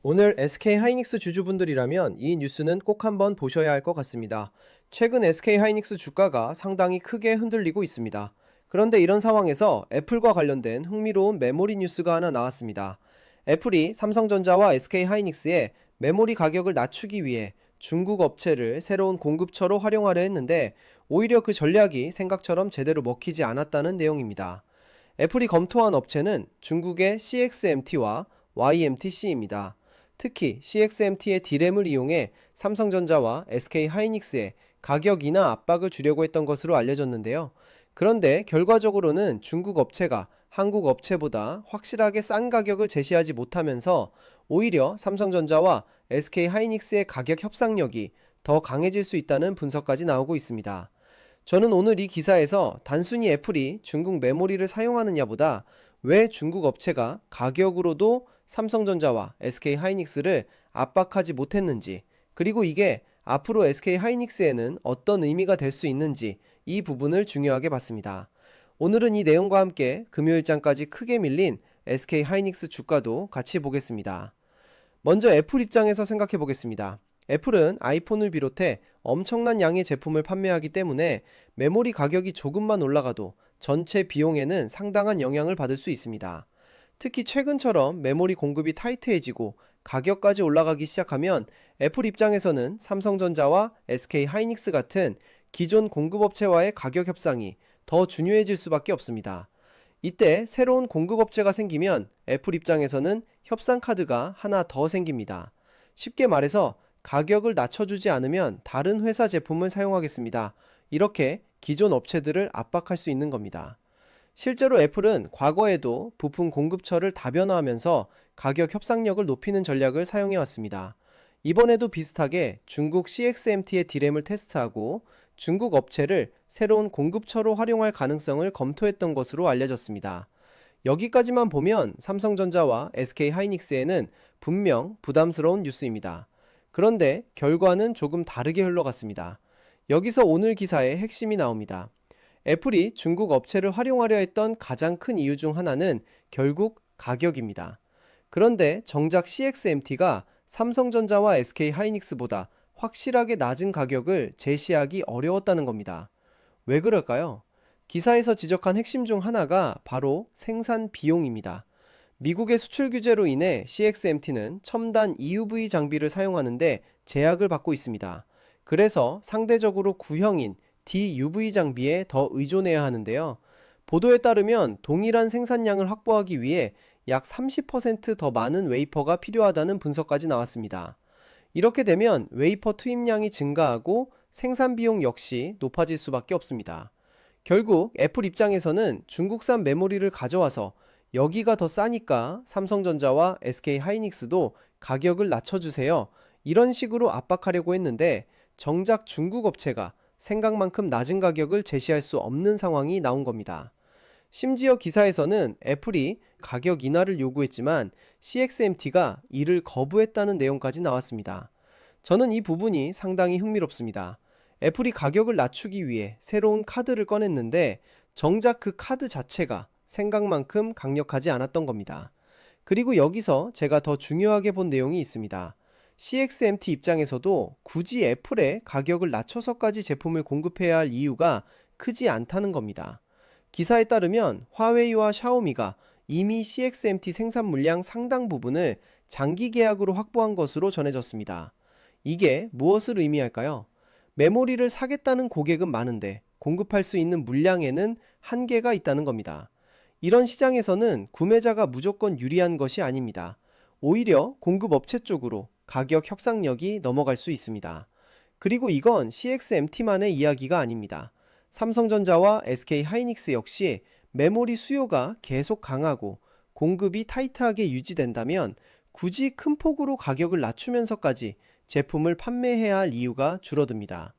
오늘 SK하이닉스 주주분들이라면 이 뉴스는 꼭 한번 보셔야 할 것 같습니다. 최근 SK하이닉스 주가가 상당히 크게 흔들리고 있습니다. 그런데 이런 상황에서 애플과 관련된 흥미로운 메모리 뉴스가 하나 나왔습니다. 애플이 삼성전자와 SK하이닉스의 메모리 가격을 낮추기 위해 중국 업체를 새로운 공급처로 활용하려 했는데 오히려 그 전략이 생각처럼 제대로 먹히지 않았다는 내용입니다. 애플이 검토한 업체는 중국의 CXMT와 YMTC입니다. 특히 CXMT의 D램을 이용해 삼성전자와 SK하이닉스의 가격 인하 압박을 주려고 했던 것으로 알려졌는데요. 그런데 결과적으로는 중국 업체가 한국 업체보다 확실하게 싼 가격을 제시하지 못하면서 오히려 삼성전자와 SK하이닉스의 가격 협상력이 더 강해질 수 있다는 분석까지 나오고 있습니다. 저는 오늘 이 기사에서 단순히 애플이 중국 메모리를 사용하느냐보다 왜 중국 업체가 가격으로도 삼성전자와 SK하이닉스를 압박하지 못했는지, 그리고 이게 앞으로 SK하이닉스에는 어떤 의미가 될 수 있는지 이 부분을 중요하게 봤습니다. 오늘은 이 내용과 함께 금요일장까지 크게 밀린 SK하이닉스 주가도 같이 보겠습니다. 먼저 애플 입장에서 생각해 보겠습니다. 애플은 아이폰을 비롯해 엄청난 양의 제품을 판매하기 때문에 메모리 가격이 조금만 올라가도 전체 비용에는 상당한 영향을 받을 수 있습니다. 특히 최근처럼 메모리 공급이 타이트해지고 가격까지 올라가기 시작하면 애플 입장에서는 삼성전자와 SK하이닉스 같은 기존 공급업체와의 가격 협상이 더 중요해질 수밖에 없습니다. 이때 새로운 공급업체가 생기면 애플 입장에서는 협상 카드가 하나 더 생깁니다. 쉽게 말해서 가격을 낮춰주지 않으면 다른 회사 제품을 사용하겠습니다. 이렇게 기존 업체들을 압박할 수 있는 겁니다. 실제로 애플은 과거에도 부품 공급처를 다변화하면서 가격 협상력을 높이는 전략을 사용해 왔습니다. 이번에도 비슷하게 중국 CXMT의 D램을 테스트하고 중국 업체를 새로운 공급처로 활용할 가능성을 검토했던 것으로 알려졌습니다. 여기까지만 보면 삼성전자와 SK하이닉스에는 분명 부담스러운 뉴스입니다. 그런데 결과는 조금 다르게 흘러갔습니다. 여기서 오늘 기사의 핵심이 나옵니다. 애플이 중국 업체를 활용하려 했던 가장 큰 이유 중 하나는 결국 가격입니다. 그런데 정작 CXMT가 삼성전자와 SK하이닉스보다 확실하게 낮은 가격을 제시하기 어려웠다는 겁니다. 왜 그럴까요? 기사에서 지적한 핵심 중 하나가 바로 생산 비용입니다. 미국의 수출 규제로 인해 CXMT는 첨단 EUV 장비를 사용하는데 제약을 받고 있습니다. 그래서 상대적으로 구형인 DUV 장비에 더 의존해야 하는데요. 보도에 따르면 동일한 생산량을 확보하기 위해 약 30% 더 많은 웨이퍼가 필요하다는 분석까지 나왔습니다. 이렇게 되면 웨이퍼 투입량이 증가하고 생산 비용 역시 높아질 수밖에 없습니다. 결국 애플 입장에서는 중국산 메모리를 가져와서 여기가 더 싸니까 삼성전자와 SK하이닉스도 가격을 낮춰주세요. 이런 식으로 압박하려고 했는데 정작 중국 업체가 생각만큼 낮은 가격을 제시할 수 없는 상황이 나온 겁니다. 심지어 기사에서는 애플이 가격 인하를 요구했지만 CXMT가 이를 거부했다는 내용까지 나왔습니다. 저는 이 부분이 상당히 흥미롭습니다. 애플이 가격을 낮추기 위해 새로운 카드를 꺼냈는데 정작 그 카드 자체가 생각만큼 강력하지 않았던 겁니다. 그리고 여기서 제가 더 중요하게 본 내용이 있습니다. CXMT 입장에서도 굳이 애플에 가격을 낮춰서까지 제품을 공급해야 할 이유가 크지 않다는 겁니다. 기사에 따르면 화웨이와 샤오미가 이미 CXMT 생산 물량 상당 부분을 장기 계약으로 확보한 것으로 전해졌습니다. 이게 무엇을 의미할까요? 메모리를 사겠다는 고객은 많은데 공급할 수 있는 물량에는 한계가 있다는 겁니다. 이런 시장에서는 구매자가 무조건 유리한 것이 아닙니다. 오히려 공급업체 쪽으로 가격 협상력이 넘어갈 수 있습니다. 그리고 이건 CXMT만의 이야기가 아닙니다. 삼성전자와 SK하이닉스 역시 메모리 수요가 계속 강하고 공급이 타이트하게 유지된다면 굳이 큰 폭으로 가격을 낮추면서까지 제품을 판매해야 할 이유가 줄어듭니다.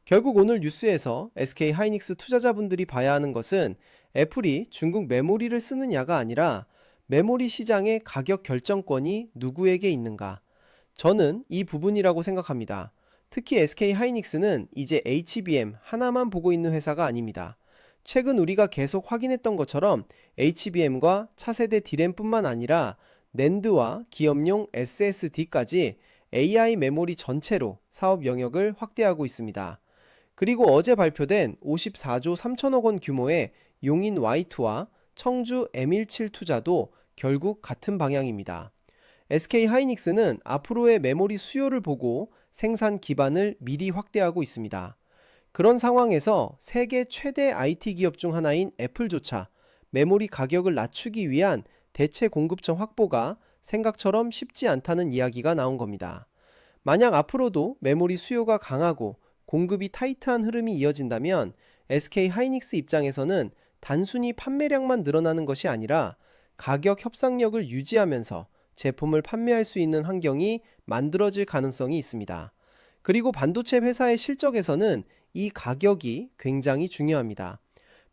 결국 오늘 뉴스에서 SK하이닉스 투자자분들이 봐야 하는 것은 애플이 중국 메모리를 쓰느냐가 아니라 메모리 시장의 가격 결정권이 누구에게 있는가. 저는 이 부분이라고 생각합니다. 특히 SK하이닉스는 이제 HBM 하나만 보고 있는 회사가 아닙니다. 최근 우리가 계속 확인했던 것처럼 HBM과 차세대 D램뿐만 아니라 낸드와 기업용 SSD까지 AI 메모리 전체로 사업 영역을 확대하고 있습니다. 그리고 어제 발표된 54조 3천억 원 규모의 용인 Y2와 청주 M17 투자도 결국 같은 방향입니다. SK하이닉스는 앞으로의 메모리 수요를 보고 생산 기반을 미리 확대하고 있습니다. 그런 상황에서 세계 최대 IT 기업 중 하나인 애플조차 메모리 가격을 낮추기 위한 대체 공급처 확보가 생각처럼 쉽지 않다는 이야기가 나온 겁니다. 만약 앞으로도 메모리 수요가 강하고 공급이 타이트한 흐름이 이어진다면 SK하이닉스 입장에서는 단순히 판매량만 늘어나는 것이 아니라 가격 협상력을 유지하면서 제품을 판매할 수 있는 환경이 만들어질 가능성이 있습니다. 그리고 반도체 회사의 실적에서는 이 가격이 굉장히 중요합니다.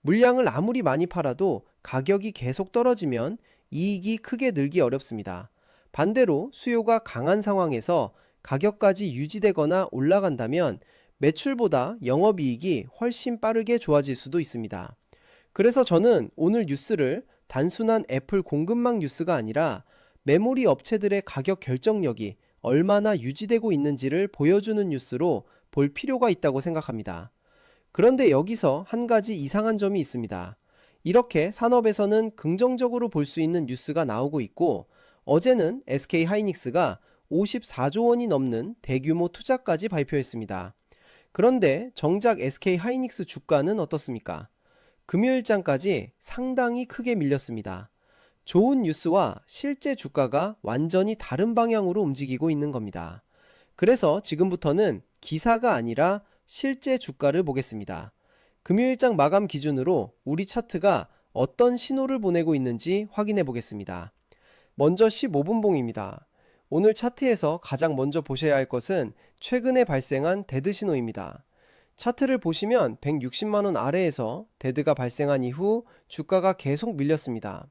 물량을 아무리 많이 팔아도 가격이 계속 떨어지면 이익이 크게 늘기 어렵습니다. 반대로 수요가 강한 상황에서 가격까지 유지되거나 올라간다면 매출보다 영업이익이 훨씬 빠르게 좋아질 수도 있습니다. 그래서 저는 오늘 뉴스를 단순한 애플 공급망 뉴스가 아니라 메모리 업체들의 가격 결정력이 얼마나 유지되고 있는지를 보여주는 뉴스로 볼 필요가 있다고 생각합니다. 그런데 여기서 한 가지 이상한 점이 있습니다. 이렇게 산업에서는 긍정적으로 볼 수 있는 뉴스가 나오고 있고, 어제는 SK하이닉스가 54조 원이 넘는 대규모 투자까지 발표했습니다. 그런데 정작 SK하이닉스 주가는 어떻습니까? 금요일장까지 상당히 크게 밀렸습니다. 좋은 뉴스와 실제 주가가 완전히 다른 방향으로 움직이고 있는 겁니다. 그래서 지금부터는 기사가 아니라 실제 주가를 보겠습니다. 금요일장 마감 기준으로 우리 차트가 어떤 신호를 보내고 있는지 확인해 보겠습니다. 먼저 15분 봉입니다. 오늘 차트에서 가장 먼저 보셔야 할 것은 최근에 발생한 데드 신호입니다. 차트를 보시면 160만원 아래에서 데드가 발생한 이후 주가가 계속 밀렸습니다.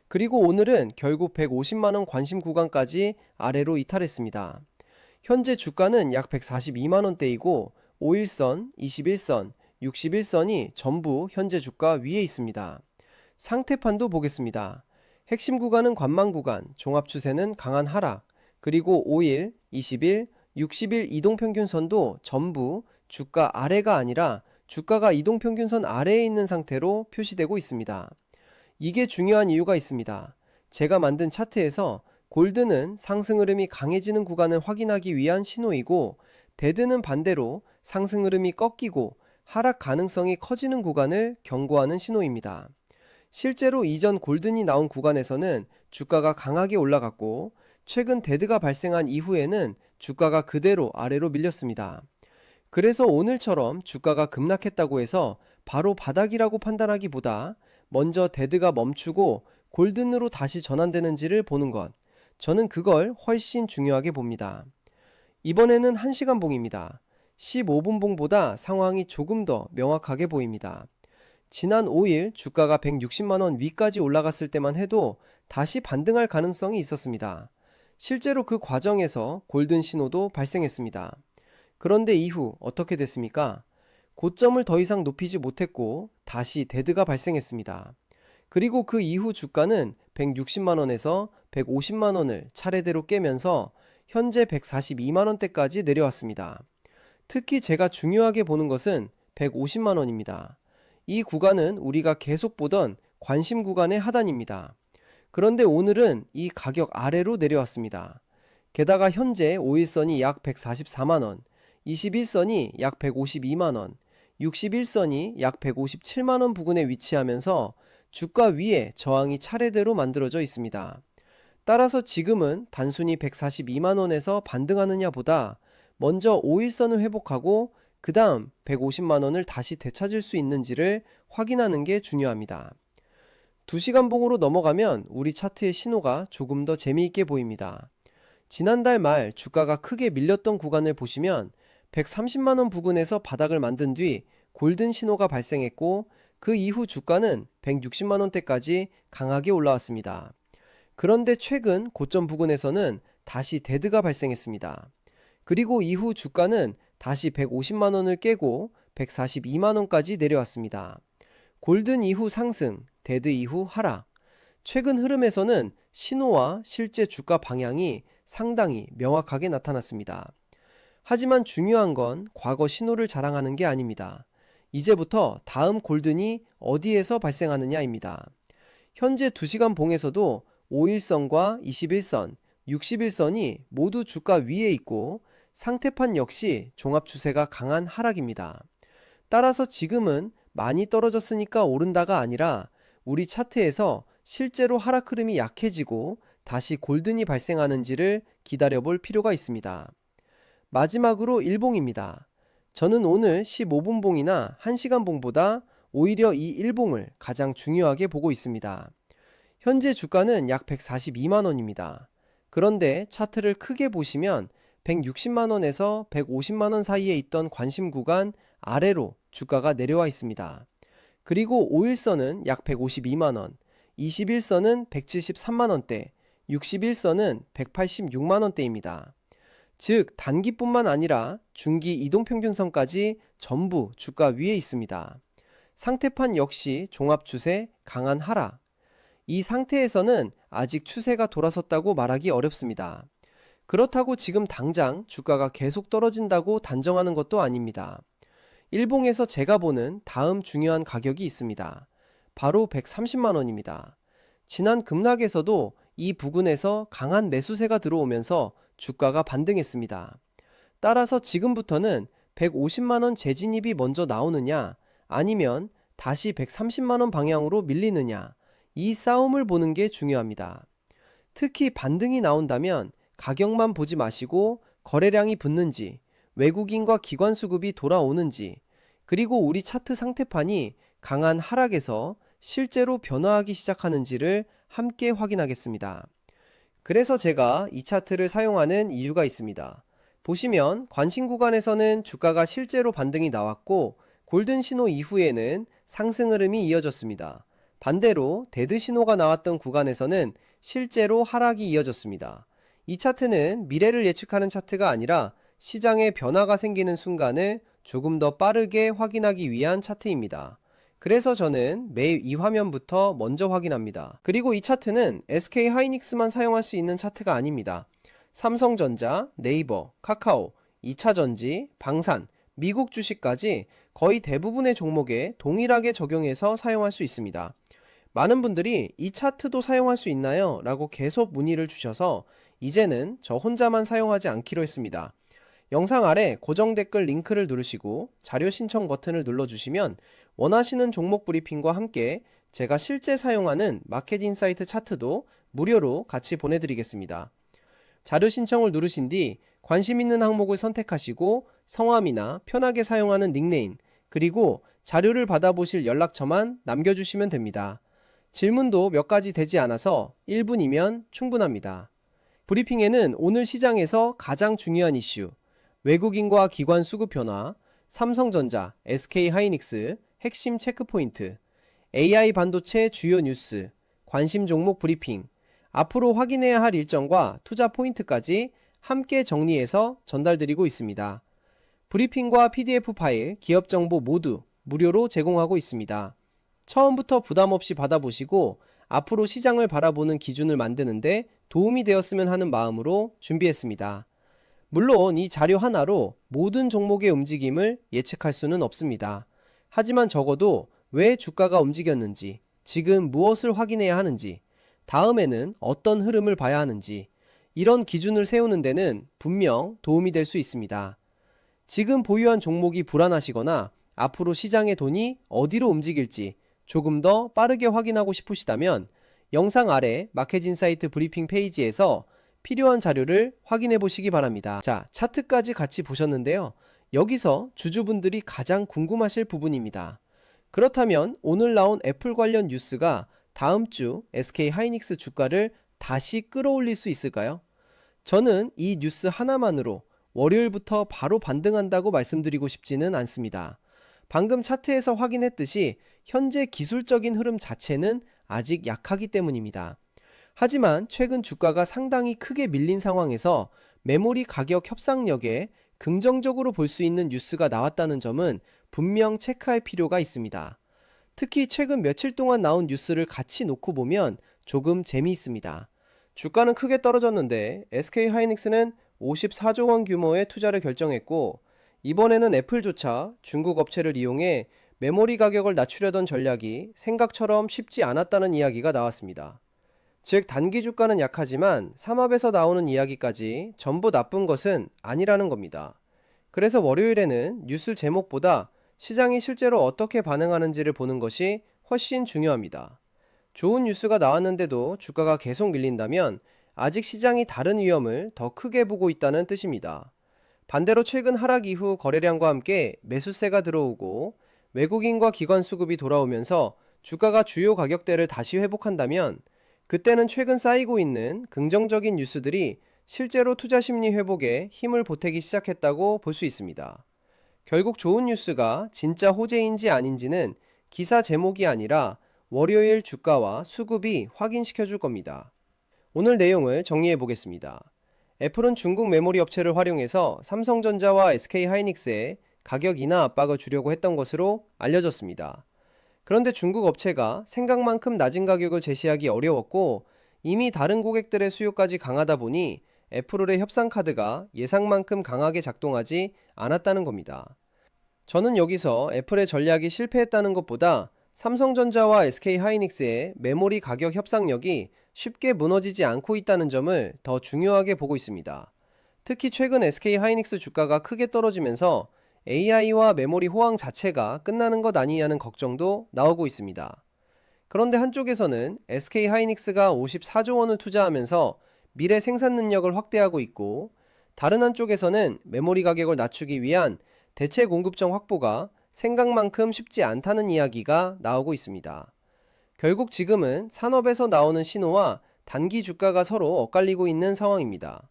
그리고 오늘은 결국 150만원 관심 구간까지 아래로 이탈했습니다. 현재 주가는 약 142만원대이고 5일선, 21선, 61선이 전부 현재 주가 위에 있습니다. 상태판도 보겠습니다. 핵심 구간은 관망 구간, 종합 추세는 강한 하락, 그리고 5일, 20일, 60일 이동평균선도 전부 주가 아래가 아니라 주가가 이동평균선 아래에 있는 상태로 표시되고 있습니다. 이게 중요한 이유가 있습니다. 제가 만든 차트에서 골드는 상승 흐름이 강해지는 구간을 확인하기 위한 신호이고, 데드는 반대로 상승 흐름이 꺾이고 하락 가능성이 커지는 구간을 경고하는 신호입니다. 실제로 이전 골든이 나온 구간에서는 주가가 강하게 올라갔고, 최근 데드가 발생한 이후에는 주가가 그대로 아래로 밀렸습니다. 그래서 오늘처럼 주가가 급락했다고 해서 바로 바닥이라고 판단하기보다 먼저 데드가 멈추고 골든으로 다시 전환되는지를 보는 것, 저는 그걸 훨씬 중요하게 봅니다. 이번에는 1시간 봉입니다. 15분 봉보다 상황이 조금 더 명확하게 보입니다. 지난 5일 주가가 160만원 위까지 올라갔을 때만 해도 다시 반등할 가능성이 있었습니다. 실제로 그 과정에서 골든 신호도 발생했습니다. 그런데 이후 어떻게 됐습니까? 고점을 더 이상 높이지 못했고 다시 데드가 발생했습니다. 그리고 그 이후 주가는 160만원에서 150만원을 차례대로 깨면서 현재 142만원대까지 내려왔습니다. 특히 제가 중요하게 보는 것은 150만원입니다. 이 구간은 우리가 계속 보던 관심 구간의 하단입니다. 그런데 오늘은 이 가격 아래로 내려왔습니다. 게다가 현재 5일선이 약 144만원, 21선이 약 152만원, 61선이 약 157만원 부근에 위치하면서 주가 위에 저항이 차례대로 만들어져 있습니다. 따라서 지금은 단순히 142만원에서 반등하느냐 보다 먼저 5일선을 회복하고 그 다음 150만원을 다시 되찾을 수 있는지를 확인하는 게 중요합니다. 2시간 봉으로 넘어가면 우리 차트의 신호가 조금 더 재미있게 보입니다. 지난달 말 주가가 크게 밀렸던 구간을 보시면 130만원 부근에서 바닥을 만든 뒤 골든 신호가 발생했고, 그 이후 주가는 160만원대까지 강하게 올라왔습니다. 그런데 최근 고점 부근에서는 다시 데드가 발생했습니다. 그리고 이후 주가는 다시 150만원을 깨고 142만원까지 내려왔습니다. 골든 이후 상승, 데드 이후 하락. 최근 흐름에서는 신호와 실제 주가 방향이 상당히 명확하게 나타났습니다. 하지만 중요한 건 과거 신호를 자랑하는 게 아닙니다. 이제부터 다음 골든이 어디에서 발생하느냐입니다. 현재 2시간 봉에서도 5일선과 21선, 61선이 모두 주가 위에 있고 상태판 역시 종합 추세가 강한 하락입니다. 따라서 지금은 많이 떨어졌으니까 오른다가 아니라 우리 차트에서 실제로 하락 흐름이 약해지고 다시 골든이 발생하는지를 기다려 볼 필요가 있습니다. 마지막으로 일봉입니다. 저는 오늘 15분 봉이나 1시간 봉보다 오히려 이 일봉을 가장 중요하게 보고 있습니다. 현재 주가는 약 142만원입니다. 그런데 차트를 크게 보시면 160만원에서 150만원 사이에 있던 관심 구간 아래로 주가가 내려와 있습니다. 그리고 5일선은 약 152만원, 21선은 173만원대, 61선은 186만원대입니다. 즉 단기뿐만 아니라 중기 이동평균선까지 전부 주가 위에 있습니다. 상태판 역시 종합추세 강한 하락. 이 상태에서는 아직 추세가 돌아섰다고 말하기 어렵습니다. 그렇다고 지금 당장 주가가 계속 떨어진다고 단정하는 것도 아닙니다. 일봉에서 제가 보는 다음 중요한 가격이 있습니다. 바로 130만원입니다. 지난 급락에서도 이 부근에서 강한 매수세가 들어오면서 주가가 반등했습니다. 따라서 지금부터는 150만원 재진입이 먼저 나오느냐 아니면 다시 130만원 방향으로 밀리느냐 이 싸움을 보는 게 중요합니다. 특히 반등이 나온다면 가격만 보지 마시고 거래량이 붙는지 외국인과 기관 수급이 돌아오는지 그리고 우리 차트 상태판이 강한 하락에서 실제로 변화하기 시작하는지를 함께 확인하겠습니다. 그래서 제가 이 차트를 사용하는 이유가 있습니다. 보시면 관심 구간에서는 주가가 실제로 반등이 나왔고 골든 신호 이후에는 상승 흐름이 이어졌습니다. 반대로 데드 신호가 나왔던 구간에서는 실제로 하락이 이어졌습니다. 이 차트는 미래를 예측하는 차트가 아니라 시장에 변화가 생기는 순간을 조금 더 빠르게 확인하기 위한 차트입니다. 그래서 저는 매일 이 화면부터 먼저 확인합니다. 그리고 이 차트는 SK 하이닉스만 사용할 수 있는 차트가 아닙니다. 삼성전자, 네이버, 카카오, 2차전지, 방산, 미국 주식까지 거의 대부분의 종목에 동일하게 적용해서 사용할 수 있습니다. 많은 분들이 이 차트도 사용할 수 있나요? 라고 계속 문의를 주셔서 이제는 저 혼자만 사용하지 않기로 했습니다. 영상 아래 고정 댓글 링크를 누르시고 자료 신청 버튼을 눌러주시면 원하시는 종목 브리핑과 함께 제가 실제 사용하는 마켓인사이트 차트도 무료로 같이 보내드리겠습니다. 자료 신청을 누르신 뒤 관심 있는 항목을 선택하시고 성함이나 편하게 사용하는 닉네임 그리고 자료를 받아보실 연락처만 남겨주시면 됩니다. 질문도 몇 가지 되지 않아서 1분이면 충분합니다. 브리핑에는 오늘 시장에서 가장 중요한 이슈, 외국인과 기관 수급 변화, 삼성전자, SK 하이닉스, 핵심 체크포인트, AI 반도체 주요 뉴스, 관심 종목 브리핑, 앞으로 확인해야 할 일정과 투자 포인트까지 함께 정리해서 전달드리고 있습니다. 브리핑과 PDF 파일, 기업 정보 모두 무료로 제공하고 있습니다. 처음부터 부담 없이 받아보시고 앞으로 시장을 바라보는 기준을 만드는데 도움이 되었으면 하는 마음으로 준비했습니다. 물론 이 자료 하나로 모든 종목의 움직임을 예측할 수는 없습니다. 하지만 적어도 왜 주가가 움직였는지, 지금 무엇을 확인해야 하는지, 다음에는 어떤 흐름을 봐야 하는지 이런 기준을 세우는 데는 분명 도움이 될 수 있습니다. 지금 보유한 종목이 불안하시거나 앞으로 시장의 돈이 어디로 움직일지 조금 더 빠르게 확인하고 싶으시다면 영상 아래 마켓인사이트 브리핑 페이지에서 필요한 자료를 확인해 보시기 바랍니다. 자, 차트까지 같이 보셨는데요. 여기서 주주분들이 가장 궁금하실 부분입니다. 그렇다면 오늘 나온 애플 관련 뉴스가 다음 주 SK 하이닉스 주가를 다시 끌어올릴 수 있을까요? 저는 이 뉴스 하나만으로 월요일부터 바로 반등한다고 말씀드리고 싶지는 않습니다. 방금 차트에서 확인했듯이 현재 기술적인 흐름 자체는 아직 약하기 때문입니다. 하지만 최근 주가가 상당히 크게 밀린 상황에서 메모리 가격 협상력에 긍정적으로 볼 수 있는 뉴스가 나왔다는 점은 분명 체크할 필요가 있습니다. 특히 최근 며칠 동안 나온 뉴스를 같이 놓고 보면 조금 재미있습니다. 주가는 크게 떨어졌는데 SK하이닉스는 54조 원 규모의 투자를 결정했고, 이번에는 애플조차 중국 업체를 이용해 메모리 가격을 낮추려던 전략이 생각처럼 쉽지 않았다는 이야기가 나왔습니다. 즉, 단기 주가는 약하지만 삼합에서 나오는 이야기까지 전부 나쁜 것은 아니라는 겁니다. 그래서 월요일에는 뉴스 제목보다 시장이 실제로 어떻게 반응하는지를 보는 것이 훨씬 중요합니다. 좋은 뉴스가 나왔는데도 주가가 계속 밀린다면 아직 시장이 다른 위험을 더 크게 보고 있다는 뜻입니다. 반대로 최근 하락 이후 거래량과 함께 매수세가 들어오고 외국인과 기관 수급이 돌아오면서 주가가 주요 가격대를 다시 회복한다면, 그때는 최근 쌓이고 있는 긍정적인 뉴스들이 실제로 투자 심리 회복에 힘을 보태기 시작했다고 볼 수 있습니다. 결국 좋은 뉴스가 진짜 호재인지 아닌지는 기사 제목이 아니라 월요일 주가와 수급이 확인시켜 줄 겁니다. 오늘 내용을 정리해 보겠습니다. 애플은 중국 메모리 업체를 활용해서 삼성전자와 SK하이닉스의 가격 인하 압박을 주려고 했던 것으로 알려졌습니다. 그런데 중국 업체가 생각만큼 낮은 가격을 제시하기 어려웠고, 이미 다른 고객들의 수요까지 강하다 보니 애플의 협상 카드가 예상만큼 강하게 작동하지 않았다는 겁니다. 저는 여기서 애플의 전략이 실패했다는 것보다 삼성전자와 SK하이닉스의 메모리 가격 협상력이 쉽게 무너지지 않고 있다는 점을 더 중요하게 보고 있습니다. 특히 최근 SK하이닉스 주가가 크게 떨어지면서 AI와 메모리 호황 자체가 끝나는 것 아니냐는 걱정도 나오고 있습니다. 그런데 한쪽에서는 SK하이닉스가 54조 원을 투자하면서 미래 생산 능력을 확대하고 있고, 다른 한쪽에서는 메모리 가격을 낮추기 위한 대체 공급정 확보가 생각만큼 쉽지 않다는 이야기가 나오고 있습니다. 결국 지금은 산업에서 나오는 신호와 단기 주가가 서로 엇갈리고 있는 상황입니다.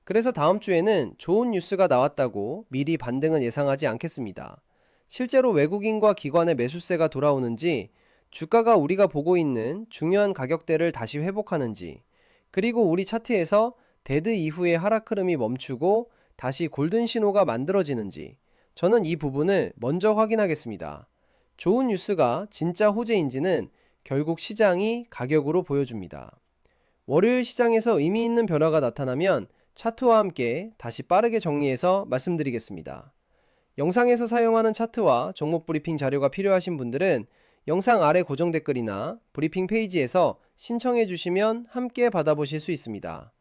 그래서 다음 주에는 좋은 뉴스가 나왔다고 미리 반등은 예상하지 않겠습니다. 실제로 외국인과 기관의 매수세가 돌아오는지, 주가가 우리가 보고 있는 중요한 가격대를 다시 회복하는지, 그리고 우리 차트에서 데드 이후의 하락 흐름이 멈추고 다시 골든 신호가 만들어지는지, 저는 이 부분을 먼저 확인하겠습니다. 좋은 뉴스가 진짜 호재인지는 결국 시장이 가격으로 보여줍니다. 월요일 시장에서 의미 있는 변화가 나타나면 차트와 함께 다시 빠르게 정리해서 말씀드리겠습니다. 영상에서 사용하는 차트와 종목 브리핑 자료가 필요하신 분들은 영상 아래 고정 댓글이나 브리핑 페이지에서 신청해 주시면 함께 받아보실 수 있습니다.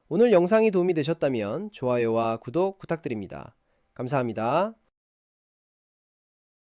오늘 영상이 도움이 되셨다면 좋아요와 구독 부탁드립니다. 감사합니다.